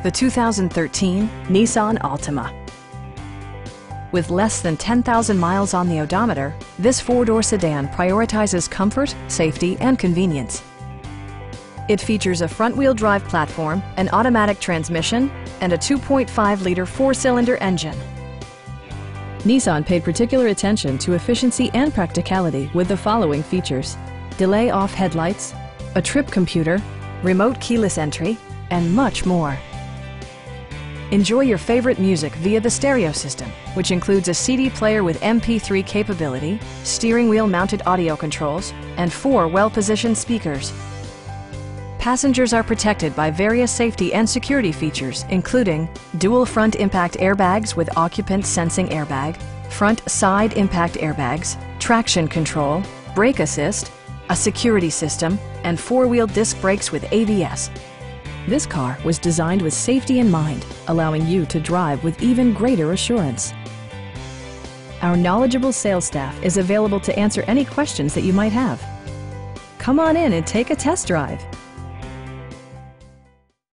the 2013 Nissan Altima. With less than 10,000 miles on the odometer, this four-door sedan prioritizes comfort, safety, and convenience. It features a front-wheel drive platform, an automatic transmission, and a 2.5-liter four-cylinder engine. Nissan paid particular attention to efficiency and practicality with the following features: delay-off headlights, a trip computer, remote keyless entry, and much more. Enjoy your favorite music via the stereo system, which includes a CD player with MP3 capability, steering wheel mounted audio controls, and 4 well-positioned speakers. Passengers are protected by various safety and security features, including dual front impact airbags with occupant sensing airbag, front side impact airbags, traction control, brake assist, a security system, and 4-wheel disc brakes with ABS. This car was designed with safety in mind, allowing you to drive with even greater assurance. Our knowledgeable sales staff is available to answer any questions that you might have. Come on in and take a test drive.